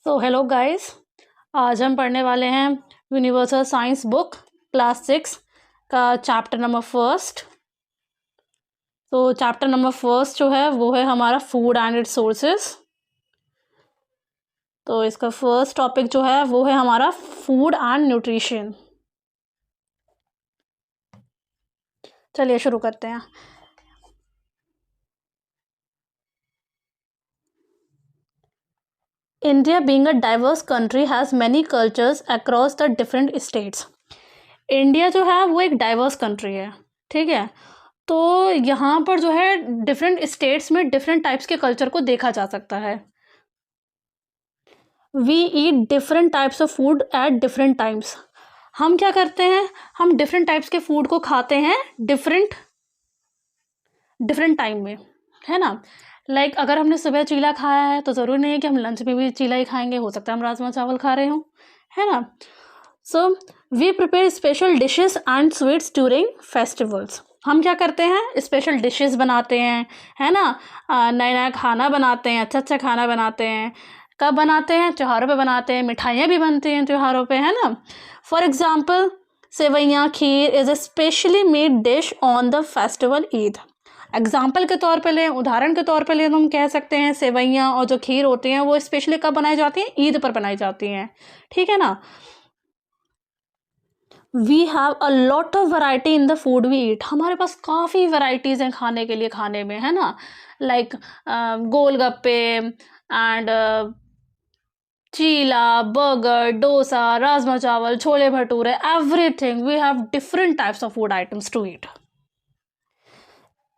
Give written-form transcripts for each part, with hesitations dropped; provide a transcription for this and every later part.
So hello guys. आज हम पढ़ने वाले हैं यूनिवर्सल साइंस बुक क्लास 6 का चैप्टर नंबर फर्स्ट। तो चैप्टर नंबर फर्स्ट जो है वो है हमारा फूड एंड इट्स सोर्सेस। तो इसका फर्स्ट टॉपिक जो है वो है हमारा फूड एंड न्यूट्रिशन। चलिए शुरू करते हैं। India being a diverse country has many cultures across the different states. India जो है वो एक डाइवर्स कंट्री है, ठीक है। तो यहाँ पर जो है डिफरेंट स्टेट्स में डिफरेंट टाइप्स के कल्चर को देखा जा सकता है। We eat different types of food at different times. हम क्या करते हैं, हम डिफरेंट टाइप्स के फूड को खाते हैं डिफरेंट डिफरेंट टाइम में, है ना। लाइक अगर हमने सुबह चीला खाया है तो ज़रूरी नहीं है कि हम लंच में भी चीला ही खाएंगे, हो सकता है हम राजमा चावल खा रहे हों, है ना। So we prepare special dishes and sweets during festivals. हम क्या करते हैं, स्पेशल डिशेस बनाते हैं, है ना। नया नया खाना बनाते हैं, अच्छा अच्छा खाना बनाते हैं। कब बनाते हैं, त्योहारों पे बनाते हैं। मिठाइयाँ भी बनती हैं त्योहारों पे, है ना। For example seviyan kheer is a specially made dish on the festival Eid. Example के तौर पे लें, उदाहरण के तौर पे लें, तो हम कह सकते हैं सेवैयाँ और जो खीर होती हैं वो स्पेशली कब बनाई जाती हैं, ईद पर बनाई जाती हैं, ठीक है ना। We have a lot of variety in the food we eat. हमारे पास काफ़ी वैरायटीज़ हैं खाने के लिए, खाने में, है ना। Like golgappe and chilla, burger, dosa, rajma chawal, chole bhature, everything. We have different types of food items to eat.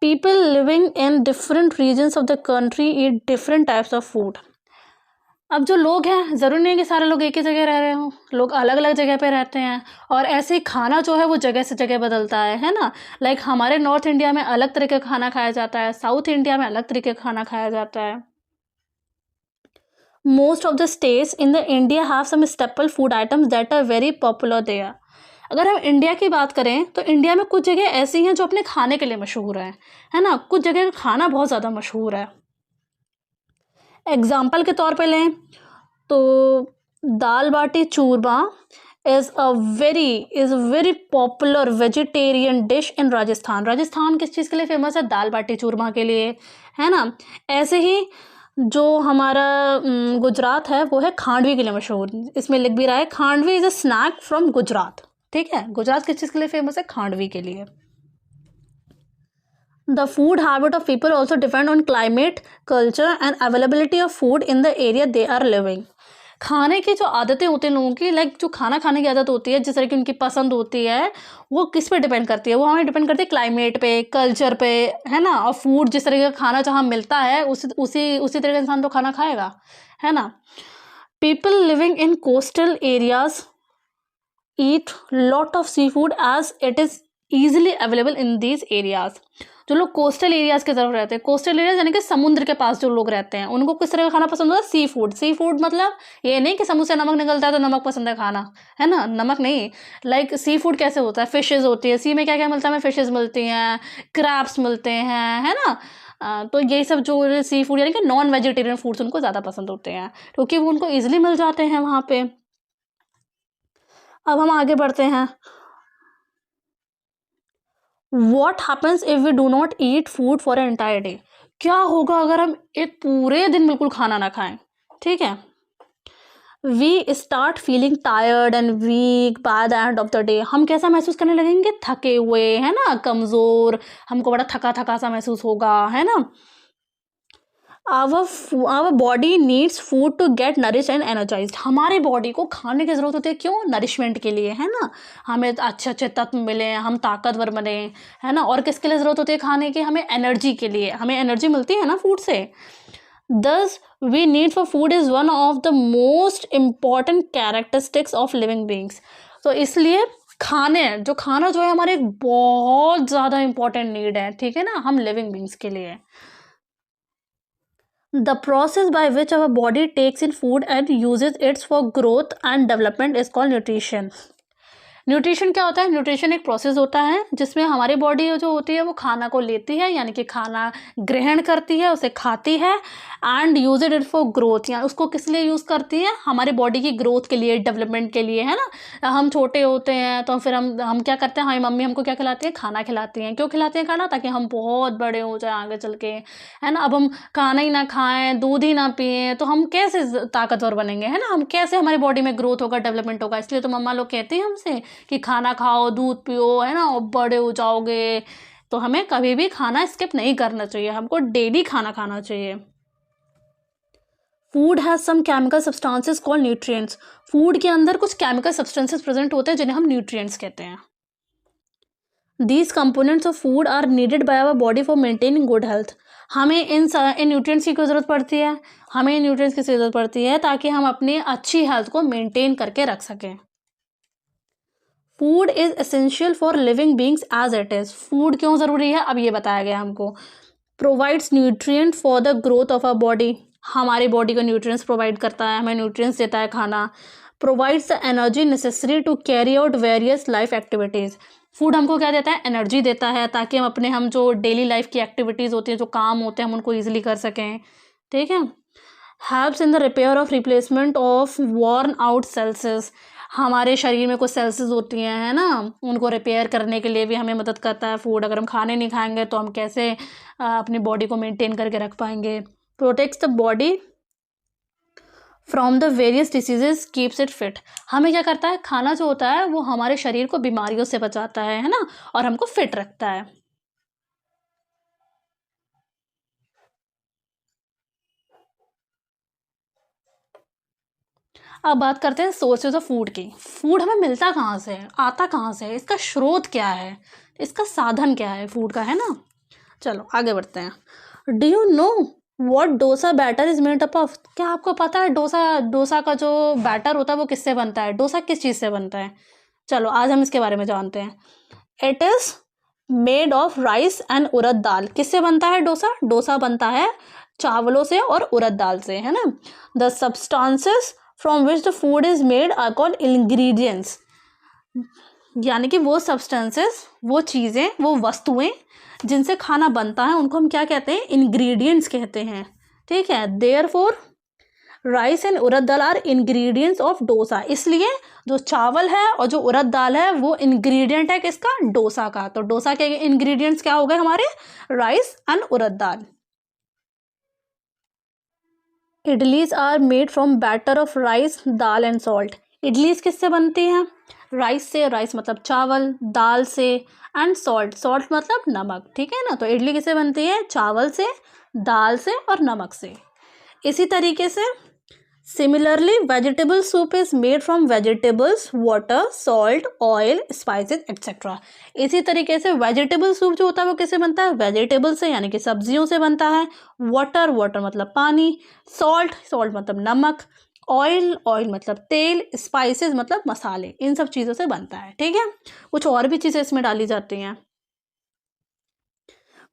People living in different regions of the country eat different types of food. अब जो लोग हैं, ज़रूरी नहीं है कि सारे लोग एक ही जगह रह रहे हों, लोग अलग अलग जगह पे रहते हैं। और ऐसे ही खाना जो है वो जगह से जगह बदलता है ना। लाइक हमारे नॉर्थ इंडिया में अलग तरीके का खाना खाया जाता है, साउथ इंडिया में अलग तरीके का खाना खाया जाता है। Most of the states in the India have some staple food items that are very popular there. अगर हम इंडिया की बात करें तो इंडिया में कुछ जगह ऐसी हैं जो अपने खाने के लिए मशहूर है ना। कुछ जगह का खाना बहुत ज़्यादा मशहूर है। एग्जाम्पल के तौर पे लें तो dal baati churma is very popular vegetarian dish in Rajasthan. Rajasthan किस चीज़ के लिए फेमस है, दाल बाटी चूरमा के लिए, है ना। ऐसे ही जो हमारा गुजरात है वो है खांडवी के लिए मशहूर। इसमें लिख भी रहा है khandvi is a snack from Gujarat, ठीक है। गुजरात किस चीज़ के लिए फेमस है, खांडवी के लिए। The food habit of people also depend on climate, culture and availability of food in the area they are living. खाने की जो आदतें होती हैं लोगों की, लाइक जो खाना खाने की आदत होती है, जिस तरह की उनकी पसंद होती है, वो किस पे डिपेंड करती है, वो हमें डिपेंड करती है क्लाइमेट पे, कल्चर पे, है ना। और फूड जिस तरह का खाना जहाँ मिलता है उसी तरह का इंसान तो खाना खाएगा, है ना। People living in coastal areas eat lot of sea food as it is easily available in these areas. जो लोग कोस्टल एरियाज़ की तरफ रहते हैं, कोस्टल एरियाज यानी कि समुद्र के पास जो लोग रहते हैं, उनको किस तरह का खाना पसंद होता है, सी फूड। सी फूड मतलब ये नहीं कि समुद्र से नमक निकलता है तो नमक पसंद है खाना, है ना, नमक नहीं। लाइक सी फूड कैसे होता है, फिशेज़ होती है, सी में क्या क्या मिलता है, हमें फिशेज़ मिलती हैं, क्रैब्स मिलते हैं, है ना। तो यही सब जो सी फूड यानी कि नॉन वेजिटेरियन फूड्स उनको ज़्यादा पसंद होते हैं, क्योंकि वो उनको ईजिली मिल जाते हैं वहाँ पे। अब हम आगे बढ़ते हैं। What happens if we do not eat food for an entire day. क्या होगा अगर हम एक पूरे दिन बिल्कुल खाना ना खाएं, ठीक है। We start feeling tired and weak by the end of the day. हम कैसा महसूस करने लगेंगे, थके हुए, है ना, कमज़ोर। हमको बड़ा थका थका सा महसूस होगा, है ना। Our body needs food to get nourish and energized. हमारे बॉडी को खाने की ज़रूरत होती है, क्यों, नरिशमेंट के लिए, है ना। हमें अच्छे अच्छे तत्व मिले, हम ताकतवर बने, है ना। और किसके लिए ज़रूरत होती है खाने की, हमें एनर्जी के लिए। हमें एनर्जी मिलती है ना फूड से। Thus we need for food is one of the most important characteristics of living beings. तो इसलिए खाना जो है हमारे एक बहुत ज़्यादा इम्पॉर्टेंट नीड है, ठीक है ना, हम लिविंग बींग्स के लिए। The process by which our body takes in food and uses it for growth and development is called nutrition. Nutrition क्या होता है? न्यूट्रिशन एक प्रोसेस होता है जिसमें हमारी बॉडी जो होती है वो खाना को लेती है, यानी कि खाना ग्रहण करती है, उसे खाती है and use it for growth. यानी उसको किस लिए यूज़ करती है? हमारी बॉडी की ग्रोथ के लिए, डेवलपमेंट के लिए, है ना। हम छोटे होते हैं तो फिर हम क्या करते हैं, हमारी मम्मी हमको क्या खिलाती है? खाना खिलाती हैं। क्यों खिलाती हैं खाना? ताकि हम बहुत बड़े हो जाए आगे चल के, है ना। अब हम खाना ही ना खाएं, दूध ही ना पिए तो हम कैसे ताकतवर बनेंगे, है ना। हम कैसे, हमारी बॉडी में ग्रोथ होगा, डेवलपमेंट होगा। इसलिए तो मम्मा लोग कहते हैं हमसे कि खाना खाओ, दूध पियो, है ना, और बड़े हो जाओगे। तो हमें कभी भी खाना स्किप नहीं करना चाहिए, हमको डेली खाना खाना चाहिए। Food has some chemical substances called nutrients. Food के अंदर कुछ केमिकल सब्सटेंसेस प्रेजेंट होते हैं जिन्हें हम न्यूट्रिएंट्स कहते हैं। These components of food are needed by our body for maintaining good health. हमें इन न्यूट्रिएंट्स की क्यों ज़रूरत पड़ती है? हमें इन न्यूट्रिएंट्स की ज़रूरत पड़ती है ताकि हम अपनी अच्छी हेल्थ को मेंटेन करके रख सकें। Food is essential for living beings as it is. Food क्यों ज़रूरी है? अब ये बताया गया हमको। Provides nutrient for the growth of our body. हमारी बॉडी को न्यूट्रिएंट्स प्रोवाइड करता है, हमें न्यूट्रिएंट्स देता है खाना। Provides the energy necessary to carry out various life activities. Food हमको क्या देता है? एनर्जी देता है ताकि हम जो डेली लाइफ की एक्टिविटीज़ होती हैं, जो काम होते हैं, हम उनको ईजिली कर सकें। ठीक है। Helps in the repair of replacement of worn out sales. हमारे शरीर में कुछ सेल्स होती हैं, है ना, उनको रिपेयर करने के लिए भी हमें मदद करता है फूड। अगर हम खाने नहीं खाएंगे तो हम कैसे अपनी बॉडी को मेंटेन करके रख पाएंगे। Protects the body from the various diseases, keeps it fit. हमें क्या करता है? खाना जो होता है वो हमारे शरीर को बीमारियों से बचाता है ना, और हमको फिट रखता है। अब बात करते हैं सोर्सेज ऑफ फूड की। फूड हमें मिलता कहाँ से है, आता कहाँ से है, इसका स्रोत क्या है, इसका साधन क्या है फूड का, है ना। चलो आगे बढ़ते हैं। Do you know what dosa batter is made up of? क्या आपको पता है डोसा का जो बैटर होता है वो किससे बनता है? डोसा किस चीज़ से बनता है? चलो आज हम इसके बारे में जानते हैं। It is made of rice and urad dal. किससे बनता है डोसा? डोसा बनता है चावलों से और उड़द दाल से, है ना। The substances from which the food is made are called ingredients. यानी कि वो सब्सटेंसेस, वो चीज़ें, वो वस्तुएं जिनसे खाना बनता है उनको हम क्या कहते हैं? इंग्रेडिएंट्स कहते हैं। ठीक है। Therefore rice and urad dal are ingredients of dosa. इसलिए जो चावल है और जो उड़द दाल है वो इंग्रेडिएंट है किसका? डोसा का। तो डोसा के इंग्रेडिएंट्स क्या हो गए हमारे? Rice and urad dal. Idlis are made from batter of rice, dal and salt. Idlis किससे बनती हैं? राइस से। राइस मतलब चावल, दाल से, एंड सॉल्ट, सॉल्ट मतलब नमक। ठीक है ना। तो इडली किससे बनती है? चावल से, दाल से और नमक से। इसी तरीके से similarly vegetable soup is made from vegetables, water, salt, oil, spices etcetera. इसी तरीके से वेजिटेबल सूप जो होता है वो किससे बनता है? वेजिटेबल से, यानी कि सब्जियों से बनता है। वाटर, वाटर मतलब पानी। सॉल्ट, सॉल्ट मतलब नमक। ऑयल, ऑयल मतलब तेल। स्पाइसेस मतलब मसाले। इन सब चीज़ों से बनता है। ठीक है। कुछ और भी चीज़ें इसमें डाली जाती हैं।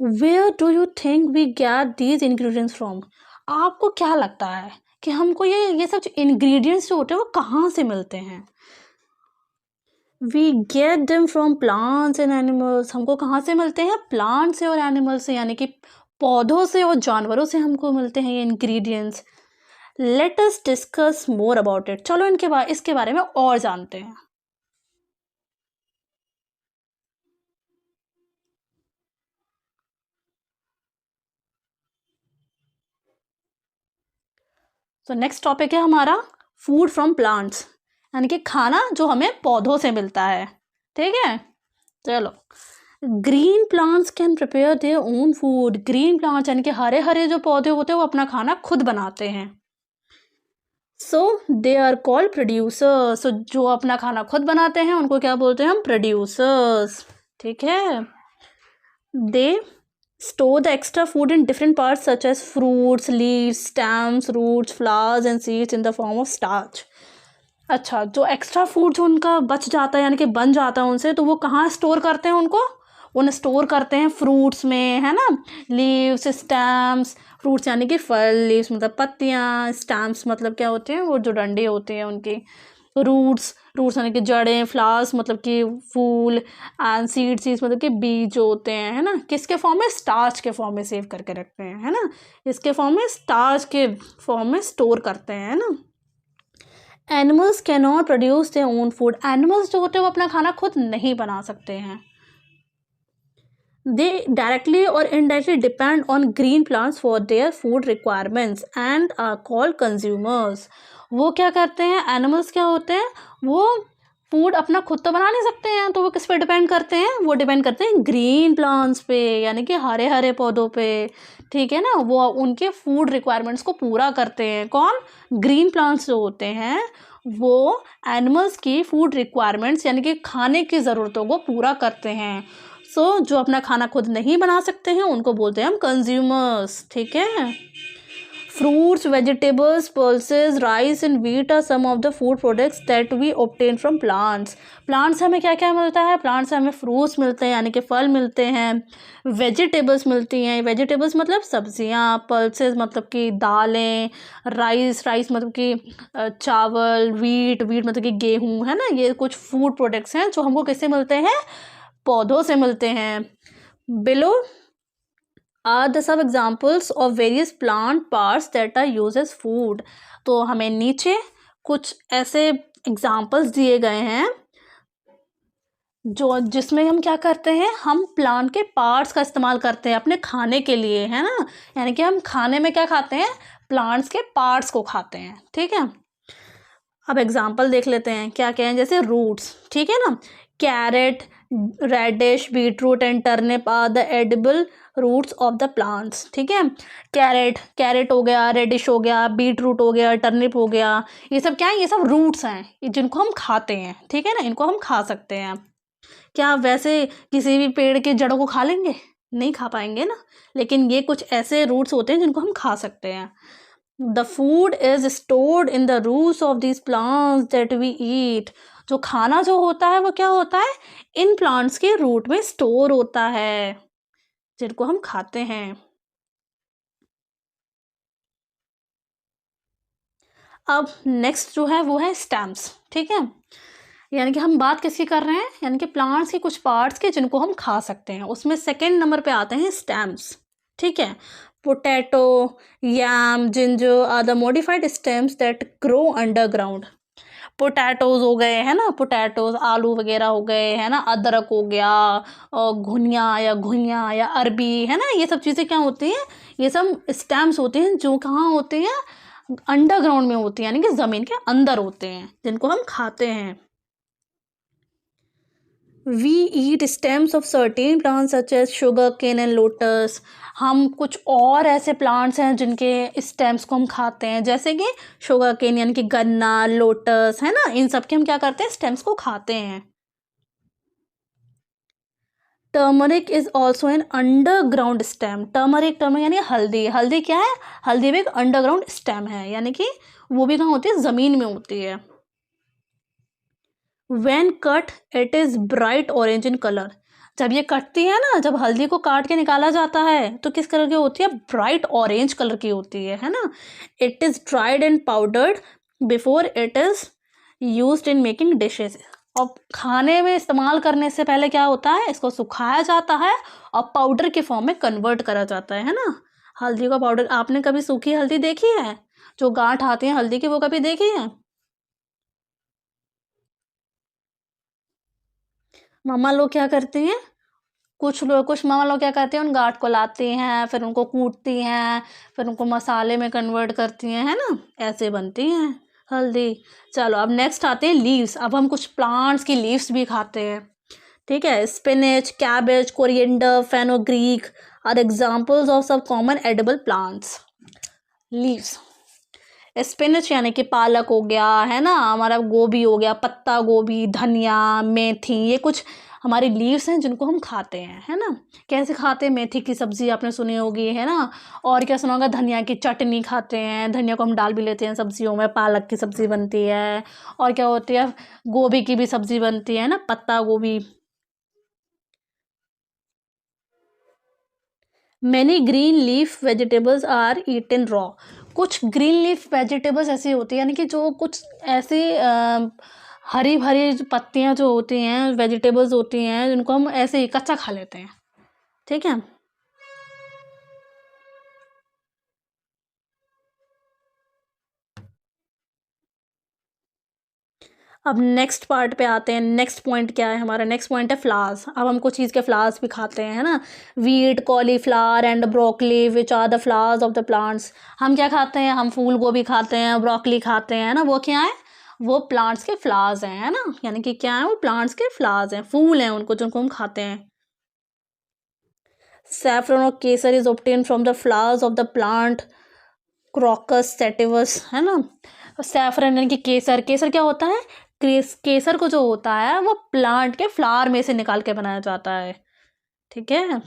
Where do you think we get these ingredients from? आपको क्या लगता है कि हमको ये सब इंग्रेडिएंट्स जो होते हैं वो कहाँ से मिलते हैं? We get them from plants and animals. हमको कहाँ से मिलते हैं? प्लांट से और एनिमल से, यानी कि पौधों से और जानवरों से हमको मिलते हैं ये ingredients. Let us discuss more about it. चलो इसके बारे में और जानते हैं। तो नेक्स्ट टॉपिक है हमारा फूड फ्रॉम प्लांट्स, यानी कि खाना जो हमें पौधों से मिलता है। ठीक है। चलो, green plants can prepare their own food. Green plants यानी कि हरे हरे जो पौधे होते हैं वो अपना खाना खुद बनाते हैं। सो दे आर कॉल्ड प्रोड्यूसर्स। सो जो अपना खाना खुद बनाते हैं उनको क्या बोलते हैं हम? प्रोड्यूसर्स। ठीक है। दे store the extra food in different parts such as fruits, leaves, stems, roots, flowers and seeds in the form of starch. अच्छा, जो एक्स्ट्रा फूड जो उनका बच जाता है यानी कि बन जाता है उनसे, तो वो कहाँ स्टोर करते हैं उनको? उन्हें स्टोर करते हैं फ्रूट्स में, है ना। लीव्स, स्टेम्स, फ्रूट्स यानी कि फल, लीव्स मतलब पत्तियाँ, स्टेम्स मतलब क्या होते हैं? वो जो डंडे होते हैं उनकी, रूट्स, रूट्स यानी कि जड़ें, फ्लावर्स मतलब कि फूल, एंड सीड्स मतलब कि बीज जो होते हैं, है ना, किसके फॉर्म में, स्टार्च के फॉर्म में सेव करके रखते हैं, है ना, इसके फॉर्म में, स्टार्च के फॉर्म में स्टोर करते हैं, है ना। Animals can not produce their own food, animals जो होते हैं वो अपना खाना खुद नहीं बना सकते हैं। दे डायरेक्टली और indirectly depend on green plants for their food requirements and are called consumers. वो क्या करते हैं, एनिमल्स क्या होते हैं, वो फूड अपना खुद तो बना नहीं सकते हैं, तो वो किस पे डिपेंड करते हैं, वो डिपेंड करते हैं ग्रीन प्लांट्स पे, यानी कि हरे हरे पौधों पे, ठीक है ना। वो उनके फूड रिक्वायरमेंट्स को पूरा करते हैं, कौन, ग्रीन प्लांट्स जो होते हैं वो एनिमल्स की फूड रिक्वायरमेंट्स यानी कि खाने की ज़रूरतों को पूरा करते हैं। सो जो अपना खाना खुद नहीं बना सकते हैं उनको बोलते हैं हम कंज्यूमर्स, ठीक है। Fruits, vegetables, pulses, rice and wheat are some of the food products that we obtain from plants. Plants से हमें क्या क्या मिलता है, प्लांट्स से हमें फ्रूट्स मिलते हैं यानी कि फल मिलते हैं, वेजिटेबल्स मिलती हैं, वेजिटेबल्स मतलब सब्जियां, पल्सेस मतलब कि दालें, राइस मतलब कि चावल, व्हीट मतलब कि गेहूँ, है ना। ये कुछ फूड प्रोडक्ट्स हैं जो हमको किससे मिलते हैं, पौधों से मिलते हैं। Below are the sub examples of various plant parts that are use as food. तो हमें नीचे कुछ ऐसे एग्जाम्पल्स दिए गए हैं जो जिसमें हम क्या करते हैं, हम प्लांट के पार्ट्स का इस्तेमाल करते हैं अपने खाने के लिए, है ना। यानी कि हम खाने में क्या खाते हैं, प्लांट्स के पार्ट्स को खाते हैं, ठीक है। अब एग्जाम्पल देख लेते हैं क्या क्या है, जैसे रूट्स, ठीक है ना, carrot, radish, beetroot and turnip are the edible roots of the plants, ठीक है। कैरेट हो गया, रेडिश हो गया, बीटरूट हो गया, टर्निप हो गया, ये सब क्या है, ये सब रूट्स हैं जिनको हम खाते हैं, ठीक है ना, इनको हम खा सकते हैं। क्या आप वैसे किसी भी पेड़ की जड़ों को खा लेंगे, नहीं खा पाएंगे ना, लेकिन ये कुछ ऐसे रूट्स होते हैं जिनको हम खा सकते हैं। The food is stored in the roots of this plants that we eat. जो खाना जो होता है वो क्या होता है, इन प्लांट्स के रूट में स्टोर होता है जिनको हम खाते हैं। अब नेक्स्ट जो है वो है स्टेम्स, ठीक है। यानी कि हम बात किसकी कर रहे हैं, यानी कि प्लांट्स के कुछ पार्ट्स के जिनको हम खा सकते हैं, उसमें सेकेंड नंबर पे आते हैं स्टेम्स, ठीक है। Potato, yam, ginger are the modified stems that grow underground. Potatoes हो गए, है ना, पोटैटोज आलू वगैरह हो गए, है ना, अदरक हो गया, और घुनिया या अरबी, है ना, ये सब चीज़ें क्या होती हैं, ये सब स्टेम्स होते हैं जो कहाँ होते हैं, अंडरग्राउंड में होती हैं, यानी कि ज़मीन के अंदर होते हैं, जिनको हम खाते हैं। We eat stems of certain plants such as sugar cane and lotus. हम कुछ और ऐसे प्लांट्स हैं जिनके स्टेम्स को हम खाते हैं, जैसे कि शुगर केन यानी कि गन्ना, लोटस, है ना, इन सब के हम क्या करते हैं, स्टेम्स को खाते हैं। Turmeric is also an underground stem. Turmeric यानी हल्दी, हल्दी क्या है, हल्दी भी एक अंडरग्राउंड स्टेम है, यानी कि वो भी कहाँ होती है, ज़मीन में होती है। When cut, it is bright orange in color. जब ये कटती है ना, जब हल्दी को काट के निकाला जाता है तो किस कलर की होती है, ब्राइट ऑरेंज कलर की होती है ना। It is dried and powdered before it is used in making dishes. और खाने में इस्तेमाल करने से पहले क्या होता है, इसको सुखाया जाता है और पाउडर के फॉर्म में कन्वर्ट करा जाता है ना। हल्दी का पाउडर, आपने कभी सूखी हल्दी देखी है, जो गांठ आती है हल्दी की, वो कभी देखी है। मम्मा लोग क्या करती हैं, कुछ मामा लोग क्या करती हैं, उन गांठ को लाती हैं, फिर उनको कूटती हैं, फिर उनको मसाले में कन्वर्ट करती हैं, है ना, ऐसे बनती हैं हल्दी। चलो अब नेक्स्ट आते हैं लीव्स। अब हम कुछ प्लांट्स की लीव्स भी खाते हैं, ठीक है। Spinach, cabbage, coriander, fenugreek are examples of some common edible plants. Leaves, spinach यानी कि पालक हो गया, है ना, हमारा गोभी हो गया, पत्ता गोभी, धनिया, मेथी, ये कुछ हमारी लीव्स हैं जिनको हम खाते हैं, है ना। कैसे खाते हैं, मेथी की सब्ज़ी आपने सुनी होगी, है ना, और क्या सुना होगा, धनिया की चटनी खाते हैं, धनिया को हम डाल भी लेते हैं सब्जियों में, पालक की सब्ज़ी बनती है, और क्या होती है, गोभी की भी सब्ज़ी बनती है ना, पत्ता गोभी। Many green leaf vegetables are eaten raw. कुछ ग्रीन लीफ वेजिटेबल्स ऐसी होती है, यानी कि जो कुछ ऐसी हरी भरी पत्तियां जो होती हैं, वेजिटेबल्स होती हैं, जिनको हम ऐसे ही कच्चा खा लेते हैं, ठीक है। अब नेक्स्ट पार्ट पे आते हैं। नेक्स्ट पॉइंट क्या है हमारा? नेक्स्ट पॉइंट है फ्लावर्स। अब हम कुछ चीज़ के फ्लावर्स भी खाते हैं, है ना। We eat, cauliflower and broccoli which are the flowers of the plants. हम क्या खाते हैं? हम फूल गोभी खाते हैं, ब्रोकली खाते हैं, है ना। वो क्या है? वो प्लांट्स के फ्लावर्स हैं, है ना। यानी कि क्या है? वो प्लांट्स के फ्लावर्स हैं, फूल हैं उनको, जिनको हम खाते हैं। सैफरन और केसर is obtained from the flowers of the plant crocus sativus, है ना। सैफरन यानी कि केसर। केसर क्या होता है? केसर को जो होता है वो प्लांट के फ्लावर में से निकाल के बनाया जाता है, ठीक है।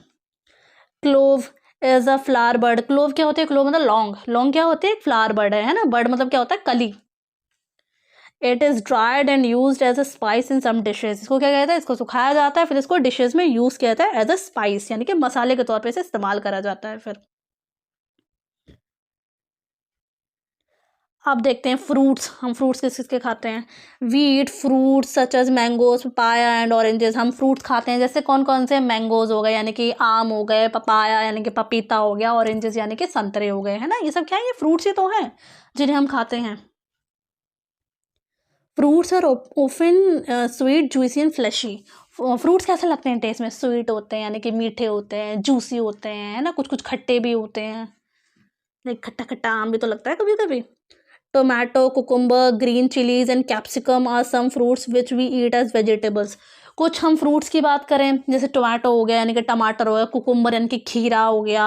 Clove is a flower bird. Clove क्या होती है? क्लोव मतलब लौंग। लौंग क्या होती है? एक फ्लावर बर्ड है ना। बर्ड मतलब क्या होता है? कली। It is dried and used as a spice in some dishes. इसको क्या कहता है? इसको सुखाया जाता है, फिर इसको डिशेज में यूज किया जाता है एज अ स्पाइस, यानी कि मसाले के तौर पे इसे इस्तेमाल करा जाता है। फिर आप देखते हैं फ्रूट्स। हम फ्रूट्स किस किसके खाते हैं? We eat fruits such as mangoes, papaya and oranges. हम फ्रूट्स खाते हैं, जैसे कौन कौन से? मैंगोज हो गए यानी कि आम हो गए, पपाया यानी कि पपीता हो गया, ऑरेंजेस यानी कि संतरे हो गए, है ना। ये सब क्या है? ये फ्रूट्स ही तो हैं जिन्हें हम खाते हैं। Fruits are often sweet, juicy and fleshy. Fruits कैसे लगते हैं टेस्ट में? स्वीट होते हैं यानी कि मीठे होते हैं, जूसी होते हैं, है ना। कुछ कुछ खट्टे भी होते हैं, लाइक खट्टा खट्टा आम भी तो लगता है कभी कभी। Tomato, cucumber, green chillies and capsicum are some fruits which we eat as vegetables. कुछ हम फ्रूट्स की बात करें, जैसे टोमेटो हो गया यानी कि टमाटर हो गया, कुकुम्बर यानी कि खीरा हो गया,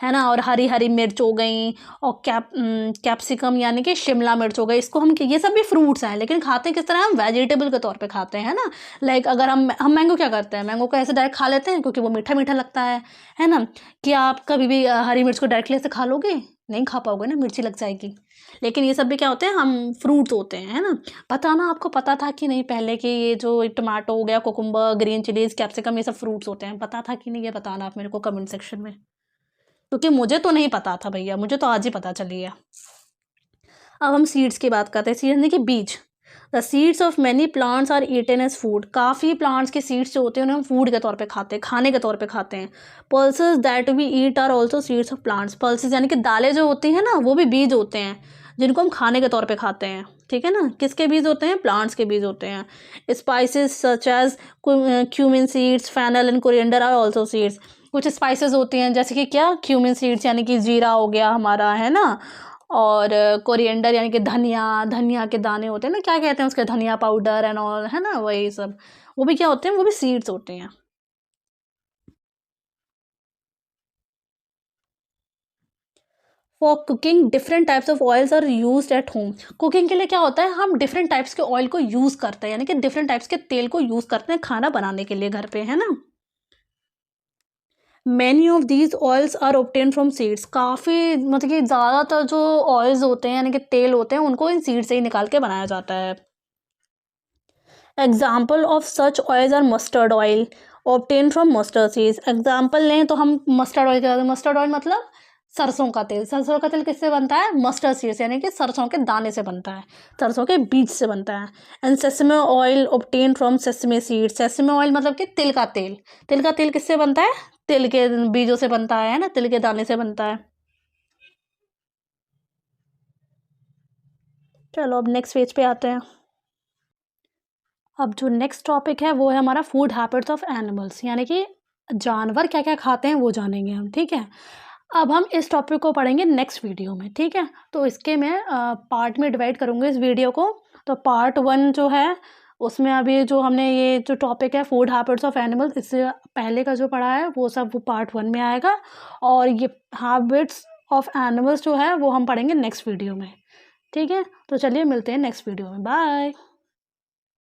है ना, और हरी हरी मिर्च हो गई, और कैप्सिकम यानी कि शिमला मिर्च हो गई। इसको हम, ये सब भी फ्रूट्स हैं, लेकिन खाते किस तरह? हम वेजिटेबल के तौर पे खाते हैं, है ना। लाइक अगर हम मैंगो क्या करते हैं? मैंगो को ऐसे डायरेक्ट खा लेते हैं क्योंकि वो मीठा मीठा लगता है ना। कि आप कभी भी हरी मिर्च को डायरेक्टली ऐसे खा लोगे? नहीं खा पाओगे ना, मिर्ची लग जाएगी। लेकिन ये सब भी क्या होते हैं? हम फ्रूट्स होते हैं, है ना। पता ना, आपको पता था कि नहीं पहले कि ये जो टमाटो हो गया, कुकुम्बर, ग्रीन चिलीज, कैप्सिकम, ये सब फ्रूट्स होते हैं? पता था कि नहीं? ये बताना आप मेरे को कमेंट सेक्शन में, क्योंकि मुझे तो नहीं पता था भैया, मुझे तो आज ही पता चली है। अब हम सीड्स की बात करते हैं। सीड्स यानी कि बीज। The seeds of many plants are eaten as food. काफ़ी प्लांट्स के सीड्स जो होते हैं उन्हें हम फूड के तौर पे खाते हैं, खाने के तौर पे खाते हैं। Pulses that we eat are also seeds of plants. Pulses यानी कि दालें जो होती हैं ना, वो भी बीज होते हैं जिनको हम खाने के तौर पे खाते हैं, ठीक है ना। किसके बीज होते हैं? प्लांट्स के बीज होते हैं। Spices such as cumin seeds, fennel and coriander are also seeds. कुछ स्पाइसेस होती हैं जैसे कि क्या? क्यूमिन सीड्स यानी कि जीरा हो गया हमारा, है ना। और कोरिएंडर यानी कि धनिया, धनिया के दाने होते हैं ना, क्या कहते हैं उसके? धनिया पाउडर एंड ऑल, है ना, वही सब। वो भी क्या होते हैं? वो भी सीड्स होते हैं। For cooking different types of oils are used at home. Cooking के लिए क्या होता है? हम डिफरेंट टाइप्स के ऑयल को यूज़ करते हैं, यानी कि डिफरेंट टाइप्स के तेल को यूज़ करते हैं खाना बनाने के लिए घर पे, है ना। Many of these oils are obtain from seeds. काफ़ी मतलब कि ज़्यादातर जो ऑयल्स होते हैं यानी कि तेल होते हैं, उनको इन सीड से ही निकाल के बनाया जाता है। Example of such oils are mustard oil obtain from mustard seeds. Example लें तो हम मस्टर्ड ऑयल क्या? मस्टर्ड ऑयल मतलब सरसों का तेल। सरसों का तेल किससे बनता है? मस्टर्ड सीड्स यानी कि सरसों के दाने से बनता है, सरसों के बीज से बनता है। And sesame oil obtain from sesame seeds. Sesame oil मतलब कि तिल का तेल। तिल का तेल किससे बनता है? तिल के बीजों से बनता है ना, तिल के दाने से बनता है। चलो अब नेक्स्ट पेज पे आते हैं। अब जो नेक्स्ट टॉपिक है वो है हमारा फूड हैबिट्स ऑफ एनिमल्स, यानी कि जानवर क्या क्या खाते हैं वो जानेंगे हम, ठीक है। अब हम इस टॉपिक को पढ़ेंगे नेक्स्ट वीडियो में, ठीक है। तो इसके मैं पार्ट में डिवाइड करूँगी इस वीडियो को। तो पार्ट 1 जो है उसमें अभी जो हमने ये जो टॉपिक है फूड हैबिट्स ऑफ एनिमल्स, इससे पहले का जो पढ़ा है वो सब वो पार्ट 1 में आएगा। और ये हैबिट्स ऑफ एनिमल्स जो है वो हम पढ़ेंगे नेक्स्ट वीडियो में, ठीक है। तो चलिए मिलते हैं नेक्स्ट वीडियो में, बाय।